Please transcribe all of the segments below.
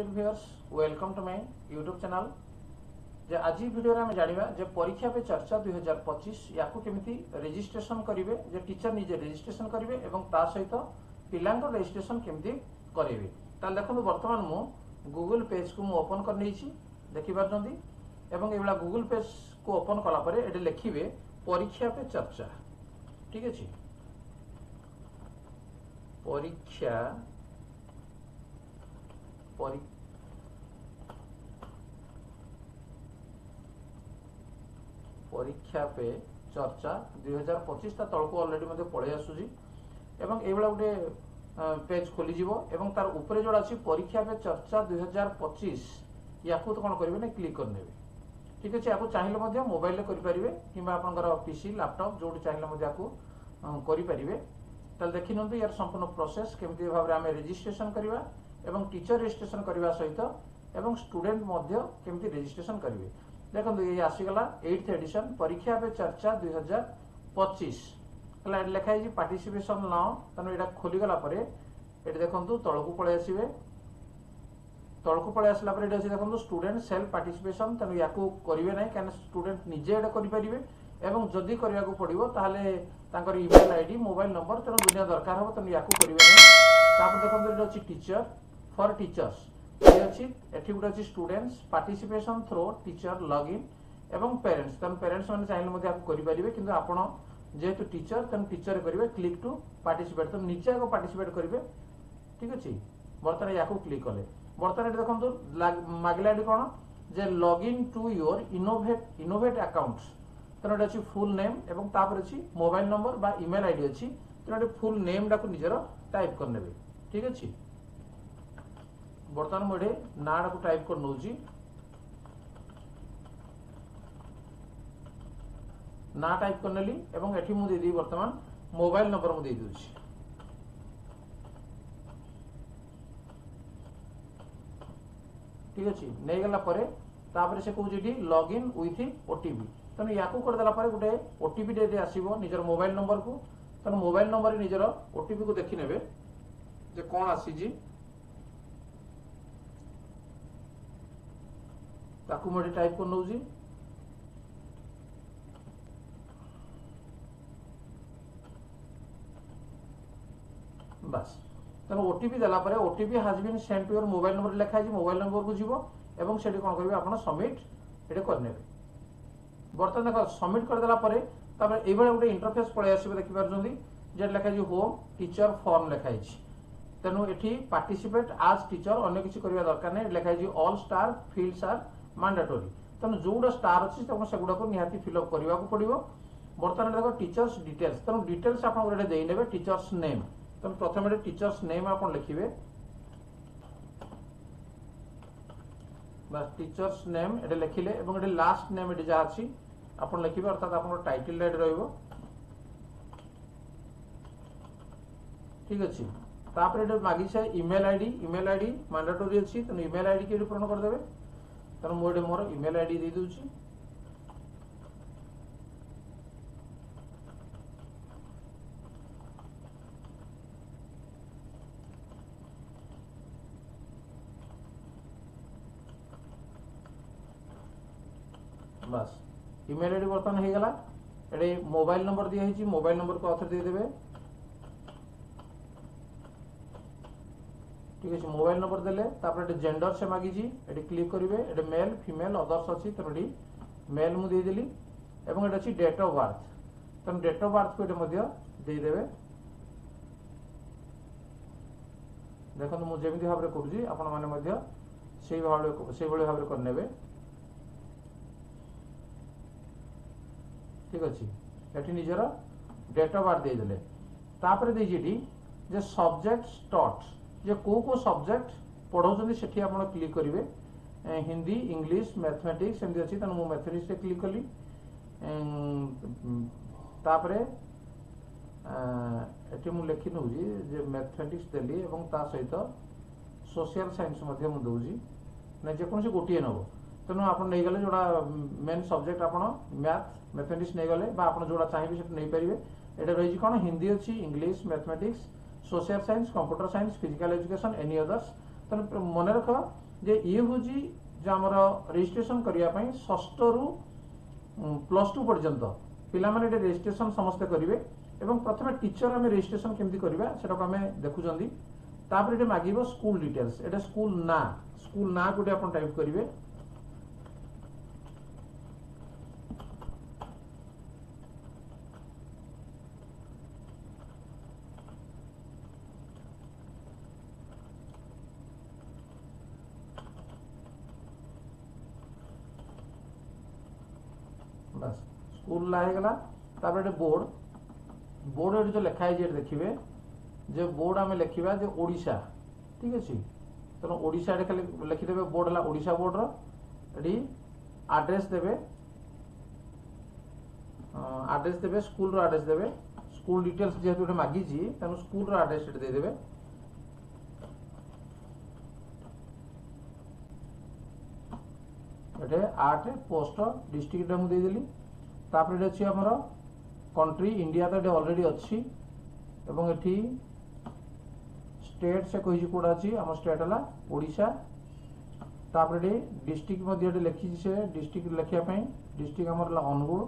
Dear viewers, welcome to my YouTube channel. जे आज video में जानिबा जे परीक्षा पे चर्चा 2025 याकू केमिति रजिस्ट्रेशन करिवे, जे टीचर निजे रजिस्ट्रेशन करिवे एवं ता सहित पिलांको रजिस्ट्रेशन केमिति करिवे। ताल देखो वर्तमान मु गूगल पेज को मु ओपन कर नैछि, देखि पारछंती एवं एबला गूगल पेज को ओपन कला परे एटे लिखिबे परीक्षा पे चर्चा। ठीक अछि, परीक्षा परीक्षा पे चर्चा 2025 ता तळको ऑलरेडी मध्ये पळे आसुजी एवं एबला गुटे पेज खोली जीवो एवं तार ऊपर जोडा अछि परीक्षा पे चर्चा 2025 याकू तो कोन करिवे ने क्लिक कर नेबे। ठीक अछि, याकू चाहिले मध्ये मोबाइल ले करि परिबे किबा आपनकर पीसी लैपटॉप जोडी चाहिले मध्ये याकू करि परिबे। तल देखि नंतु यार संपूर्ण प्रोसेस केमति भाबरे हमें रजिस्ट्रेशन करिवा एवं टीचर रजिस्ट्रेशन करने सहित एवं स्टूडेंट मध्य केमती रजिस्ट्रेशन करेंगे। देखो ये आसीगला 8th एडिशन परीक्षा पे चर्चा 2025 है लिखाई पार्टिसिपेशन नाउ। तेना यहाँ खोलीगला ये देखो तलकू पलि आसवे, तलकू पलि आसला देखो स्टूडेंट सेल्फ पार्टिसिपेशन। तेणु या करेंगे ना क्या स्टूडेंट निजे यहाँ करेंगे एवं जदि करने को पड़ो ताल इमेल आईडी मोबाइल नंबर तेणु दुनिया दरकार हम तेणु या करेंगे ना। देखो ये टीचर फॉर टीचर्स ये अच्छी एठी गुटे अच्छी students participation through teacher login एवं पेरेंट्स। तेन पेरेंट्स मैंने चाहिए मध्य आपको करेंगे कि आपण जेहेतु टीचर तेन टीचर करेंगे क्लिक टू पार्टिसिपेट तो नीचे आगे पार्टिसिपेट करेंगे। ठीक अच्छे, बर्तमान या क्लिक कले बर्तमान ये देखो मागिला कौन जे login to your innovate accounts. तेना अच्छी फुल नेम एवं तापर अच्छी मोबाइल नंबर बा इमेल आईडी अच्छी तेना फुल नेम टाक निजर टाइप करने। ठीक अच्छे, बर्तमान मुझे ना को टाइप कर नौजी, ना टाइप कर नेली एवं एठी मु देदी वर्तमान मोबाइल नंबर मु दे दूची। ठीक अछि, नै गला परे तापर से कहू जेडी लॉगिन विथ ओटीपी। तने याकू कर देला परे गुटे ओटीपी दे आसीबो निजर मोबाइल नंबर को। तने मोबाइल नंबर निजर ओटीपी को देखि नेबे जे कोन आसी जी ताकू मोडी टाइप कर नौजी। बस तेना ओटीपी देला परे OTP has been sent to your mobile number लिखा है, मोबाइल नंबर को जीवो एवं सेठी कोन करबे आपण सबमिट एटे कर नेबे। बर्तमान देखो सबमिट कर देला परे तापर एबळे गुटे इंटरफेस पळे आसीबे, देखि पारजोंदी जे लिखा है होम टीचर फॉर्म लिखा है। तेनु एठी पार्टिसिपेट आज टीचर अन्य किछि करबा दरकार नै, लिखा है all star fields are mandatory. तेणु जो स्टार अच्छी से गुड़ाक निहाती फिलअप करने को पड़ो। बर्तमान देखो टीचर्स डिटेल्स, तेणु डिटेल्स आप देने टीचर्स नेम। तेणु प्रथम टीचर्स नेम आप लिखे, बस टीचर्स नेम ये लिखिले और ये लास्ट नेम ये जहाँ अच्छी आप लिखे अर्थात आप टाइटल रहिबो। ठीक अच्छे, तापर मागी से इमेल आईडी मैंडेटरी अच्छी तेणु इमेल आईडी के पूरण करदे। तेणु मुझे मोर इमेल आईडी दे दूची। बस इमेल आईडी बर्तमान हो गला। ये मोबाइल नंबर दिखाई, मोबाइल नंबर को आउे देदेवे। ठीक है, मोबाइल नंबर देले तापर जेंडर से मागी ये क्लिक करेंगे। ये मेल फीमेल अदर्स अच्छी तेणु मेल मुझे देदेली एवं ये अच्छी डेट ऑफ बर्थ। तेणु डेट ऑफ बर्थ को ये देदेवे। देखो मुझे भाव में करुँगी आपण मैंने भाव करने। ठीक अच्छे, ये निजर डेट ऑफ बर्थ देदेले तापर जे सब्जेक्ट टॉट जे को सब्जेक्ट पढ़ाऊँ से आप क्लिक करेंगे। हिंदी इंग्लिश मैथमेटिक्स एमती अच्छी तेणु मैथमेटिक्स से क्लिक कली। तापर ये मुझे लिखि नौजी जे मैथमेटिक्स देली एवं ता सहित सोशल साइंस दूसरी ना जेकोसी गोटे नब। तेणु आप नहीं गले जोड़ा मेन सब्जेक्ट आप मैथ मैथमेटिक्स नहीं गले आप जोड़ा चाहिए से नहीं पारे। ये रही कौन हिंदी अच्छी English mathematics social science computer science physical education any others. तेणु मन रख जे ये हूँ जो आमर रजिस्ट्रेशन करने षष्ठ रु +2 पर्यंत पिला माने रजिस्ट्रेशन समस्ते करेंगे एवं प्रथम टीचर आम रजिस्ट्रेशन केमती करवा सेटा आम देखुं तापर ये मागिब स्कूल डिटेल्स एटा स्कूल ना गोटे आप टाइप करेंगे बस स्कूल ला गला तापर बोर्ड जो लिखा है देखिए जो बोर्ड आम लिखा जो ओडिशा ठीक अच्छे तेणु ओडिशा खाली लिखिदेवे बोर्ड है ओडिशा बोर्ड री आड्रेस देवे स्कूल आड्रेस देवे स्कूल डिटेल्स जेहेतु मागी तेणु स्कूल आड्रेस देदेवे ये 8 पोस्ट डिस्ट्रिक्ट मुझे देदेली तापर ये अच्छी आमर कंट्री इंडिया तो ये ऑलरेडी अच्छी एवं एठी स्टेट से कही कौड़ा अच्छी आम स्टेट है ओडिशा तापर ये डिस्ट्रिक्ट मध्य लिखी से डिस्ट्रिक्ट लिखापी डिस्ट्रिक्ट आमर अनुगुल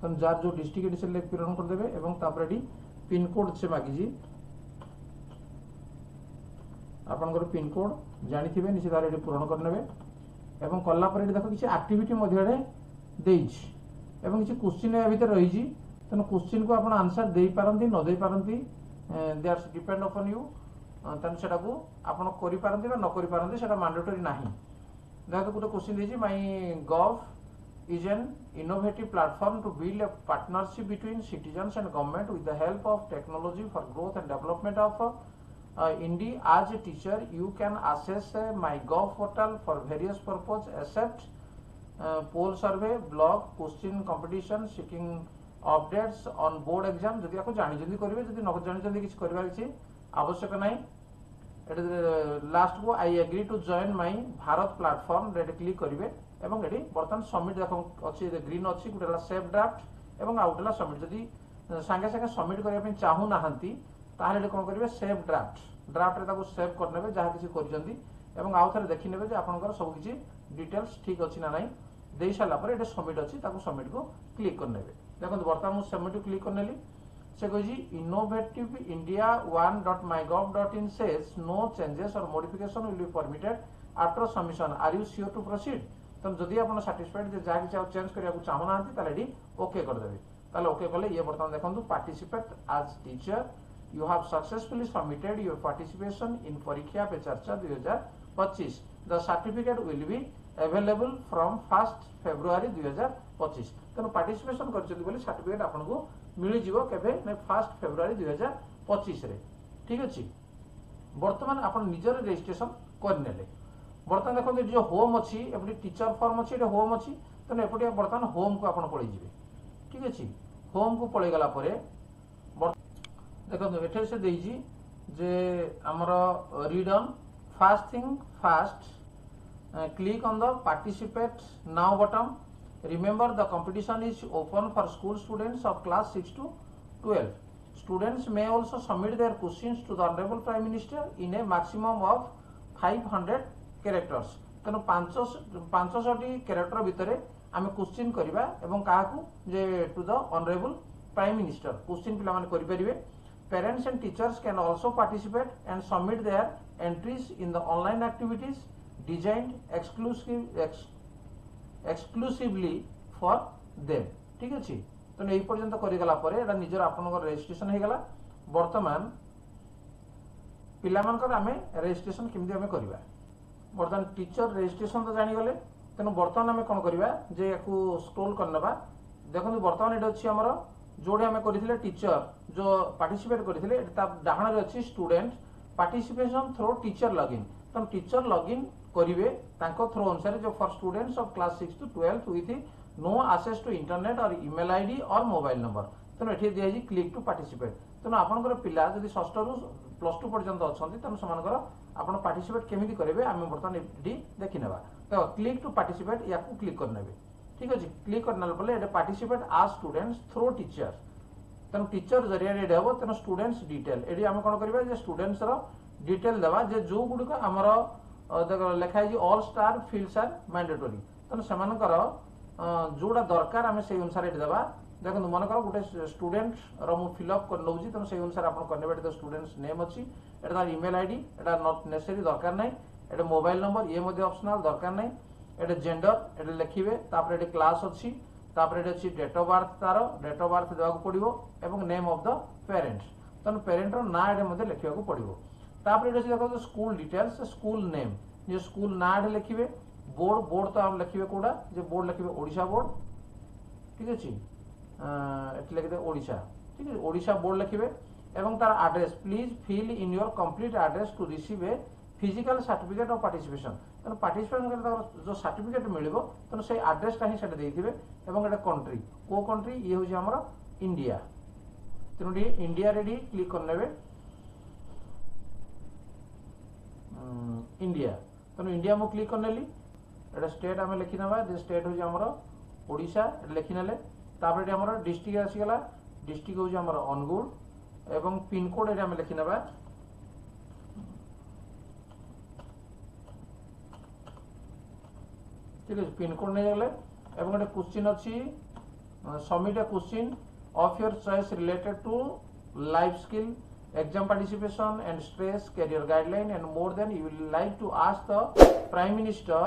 तेनाली जार जो डिस्ट्रिक्ट से पूरण करदे और तापर ये पिनकोड से मागी आपंकर पिनकोड जानी थे निश्चित भाव पूरण करने एवं कलापर देख किसी आक्टिविटी किसी क्वेश्चन या भीतर रही तेणु क्वेश्चन को आप आंसर दे पारती न दे पारती दैट्स डिपेंड अपन यू तेणु से आप करें न करें से मैंडेटरी ना देखो गोटे क्वेश्चन देती MyGov is an innovative platform to build a partnership between citizens and government with the help of technology for growth and development of Indeed, as a teacher, you can access MyGov portal for various purposes, except poll survey, blog, question competition, seeking updates on board exam. जदि आपको जानी करेंगे जदि न जानी किसी करवा किसी आवश्यक नहीं लास्ट को I agree to join my Bharat platform रेड क्लिक करेंगे एवं ये बर्तमान सबमिट देख अच्छी ग्रीन अच्छी गोटे सेव ड्राफ्ट और आउ गोटे सबमिट जदि सांगे सांगे सबमिट करने चाहू ना ताहले कौन करेंगे सेव ड्राफ्ट रे सेव करने जहाँ किसी कर आउ थे देखी ने आपंकर सब किसी डिटेल्स ठीक अच्छी ना ना दे सारापर ये सबमिट अच्छी सबमिट को क्लिक करने देखो बर्तमान मुझे सबमिट क्लिक करने से कही innovative India 1.mygov.in says no changes or modification will be permitted after submission. Are you sure to proceed? तो जदि आप साटिस्फाइड जहाँ किसी चेंज करने चाहूना ओके करदे ओके कले ये बर्तमान देखो पार्टिसिपेट आज teacher you have successfully submitted your participation in Parikha Pe Charcha 2025. The certificate will be available from 1st February 2025. तेणु पार्टिसिपेशन कर सर्टिफिकेट आपको मिल जाए 1st February 2025 रे ठीक अच्छे बर्तमान आप निजर रजिस्ट्रेशन करने बर्तमान देखो जो होम अच्छी एपटे टीचर फॉर्म अच्छी होम अच्छी तेणु एपटे बर्तमान होम को आप पलि ठीक अच्छे होम को पलि गला देखो ये से देजी जे आमर read on fast thing fast click on the participate now button remember the competition is open for school students of class 6 to 12 students may also submit their questions to the honorable prime minister in a maximum of 500 characters तेणु 500 character भितर आम question करवा एवं क्या to the honourable prime minister question पिला माने करि परिबे Parents and teachers can also participate and submit their entries in the online activities designed exclusively for them. ठीक अच्छे तो यही पर्यंत कर निजर आप रजिस्ट्रेशन हो गला बर्तमान पिलामानकर आमे रजिस्ट्रेशन केमती आमे करबा बर्तमान टीचर रजिस्ट्रेशन तो जानी गले तेणु बर्तमान आमे कोन करबा जे याकू स्क्रॉल करनबा देखो बर्तमान एटा अछि हमर जोड़े आम करथिले टीचर जो पार्टिसिपेट करथिले डाहाण रे अछि student participation through teacher login तो टीचर लॉगिन करिवे तांको थ्रो अनुसार जो for students of class 6 to 12 with no access to internet और ईमेल आईडी और मोबाइल नंबर तेणु एठी दिया क्लिक टू पार्टिसिपेट तेणु आपनकर पिला जदि षष्ठ रु +2 पर्यंत अछंती तेणु समानकर आपण पार्टिसिपेट केमिति करेबे आमे बर्तमान एठी देखि नेबा तो क्लिक टू पार्टिसिपेट याकू क्लिक करनेबे ठीक अच्छे क्लिक करने ये पार्टिसिपेट आज स्टूडेंट्स थ्रो टीचर तेणु टीचर जरिया ये हम तेणु स्टूडेंट्स डिटेल ये आम कौन करवा स्टूडेंट्स डिटेल देवा जे जो गुड़िक आमर ଲେଖା ହେଇଛି ଅଲ୍ ଷ୍ଟାର୍ ଫିଲ୍ଡସ୍ ଆର୍ ମ୍ୟାଣ୍ଡେଟୋରି। ତେଣୁ ସେମାନଙ୍କର ଯୋଉଟା ଦରକାର ଆମେ ସେଇ ଅନୁସାରେ ଏଠି ଦେବା। ଦେଖନ୍ତୁ ମନେକର ଗୋଟେ ଷ୍ଟୁଡେଣ୍ଟର ମୁଁ ଫିଲ୍ଅପ୍ କରି ନେଉଛି, ତେଣୁ ସେଇ ଅନୁସାରେ ଆପଣ କରିନେବେ। ଏଠି ତ ଷ୍ଟୁଡେଣ୍ଟସ୍ ନେମ୍ ଅଛି, ଏଟା ତାର ଇମେଲ୍ ଆଇଡି, ଏଟା ନଟ୍ ନେସେସରି ଦରକାର ନାହିଁ। ଏଠି ମୋବାଇଲ ନମ୍ବର ଇଏ ମଧ୍ୟ ଅପସନାଲ୍ ଦରକାର ନାହିଁ। ଏଠି ଜେଣ୍ଡର ଏଠି ଲେଖିବେ, ତାପରେ ଏଠି କ୍ଲାସ୍ ଅଛି, ତାପରେ ଏଠି ଅଛି ଡେଟ୍ ଅଫ୍ ବାର୍ଥ, ତାର ଡେଟ୍ ଅଫ୍ ବାର୍ଥ ଦେବାକୁ ପଡ଼ିବ ଏବଂ ନେମ୍ ଅଫ୍ ଦ ପ୍ୟାରେଣ୍ଟସ୍। ତେଣୁ ପ୍ୟାରେଣ୍ଟର ନାଁ ଏଠି ମଧ୍ୟ ଲେଖିବାକୁ ପଡ଼ିବ। ତାପରେ ଏଠି ଅଛି ଦେଖନ୍ତୁ ସ୍କୁଲ ଡିଟେଲ୍ସ, ସ୍କୁଲ ନେମ୍, ଯେ ସ୍କୁଲ ନାଁ ଏଠି ଲେଖିବେ। ବୋର୍ଡ ତ ଆମେ ଲେଖିବେ କୋଉଟା, ଯେ ବୋର୍ଡ ଲେଖିବେ ଓଡ଼ିଶା ବୋର୍ଡ, ଠିକ୍ ଅଛି। ଏଠି ଲେଖିଦେବେ ଓଡ଼ିଶା, ଠିକ୍ ଅଛି, ଓଡ଼ିଶା ବୋର୍ଡ ଲେଖିବେ ଏବଂ ତାର address please fill in your complete address two receive A physical certificate of participation. ତେଣୁ ପାର୍ଟିସିପେସନ୍ କଲେ ତାଙ୍କର ଯେଉଁ ସାର୍ଟିଫିକେଟ୍ ମିଳିବ, ତେଣୁ ସେଇ ଆଡ୍ରେସଟା ହିଁ ସେଠି ଦେଇଥିବେ। ଏବଂ ଏଟା କଣ୍ଟ୍ରି, କୋଉ କଣ୍ଟ୍ରି, ଇଏ ହେଉଛି ଆମର ଇଣ୍ଡିଆ। ତେଣୁ ଟିକେ ଇଣ୍ଡିଆରେ ଏଠି କ୍ଲିକ୍ କରିନେବେ, इंडिया। तेणु इंडिया मु क्लिक करनेली, एटा स्टेट आम लिखिना, जे स्टेट हूँ आमर ओडिशा लिखिने। तापर ये आमर डिस्ट्रिक्ट आसीगला, डिस्ट्रिक्ट हूँ आमर अनुगुल एवं पिनकोड ये आम लिखिना। ठीक है, पिनकोड नहीं गले एवं गोटे क्वेश्चन अच्छी submit a question of your choice related to life skill, exam participation and stress, career guideline and more than you will like to ask the prime minister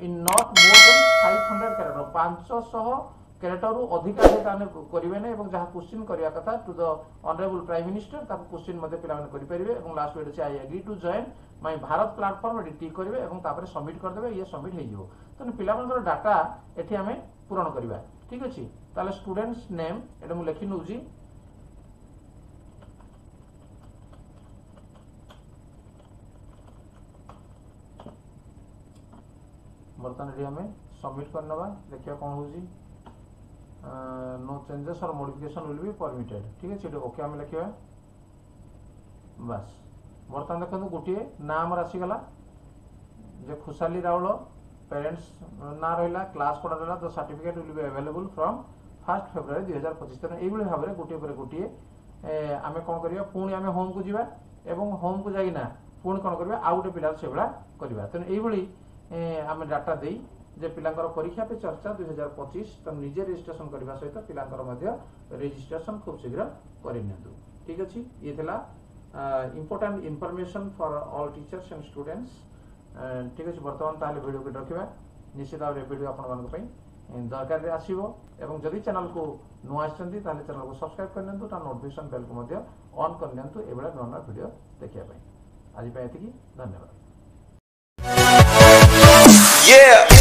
in not more than 500 character, 500 character रु अधिक करेंगे ना। जहाँ question करवा कथा to the honourable prime minister, ताको question मध्य पिला माने करि परिबे। एवं last wait I agree to join my Bharat platform एटी टिक करिवे एवं तापर सबमिट कर देबे, ये सबमिट हे जिवो। तने पिला मानकर डाटा एठी हमें पूरण करबा, ठीक अछि। ताले स्टूडेंट्स नेम एटा मु लिखि नउजी, बर्तमान ये हमें सबमिट करना। देखिए कौन हो, नो चेंजेस और मॉडिफिकेशन विल बी परमिटेड, ठीक है। ओके आम लिखा बस। बर्तमान देखो गोटे नाम आसीगला, जे खुशाली राउल, पेरेंट्स ना रहा, क्लास कोड रहा, the certificate will be available from 1 February 2025। Tenali यही भाव में गोटे पर गोटे आम कौन करवा, पुणी आम होम को जावा एवं होम को जाइना पुणी कौन करवा आउ गोटे पिला से भाया करवा। तेणु यही आम डाटा दे जे पिलांकर परीक्षा पे चर्चा 2025 तुम निजे रजिस्ट्रेशन करने सहित पिलांकर रजिस्ट्रेशन खूब शीघ्र करनियंतु, ठीक अच्छे। ये थिला important information for all teachers and students, ठीक अच्छे। बर्तमान ताले वीडियो को रखा, निश्चित भाव में वीडियो आपण दरकार आसो। एवं जदि चैनल को नुआ आछंती ताले चैनल को सब्सक्राइब करनियंतु, ता नोटिफिकेशन बेल को मध्य ऑन करनियंतु एबेला नया वीडियो देखिया पई। आज पे एतिकी, धन्यवाद। Yeah.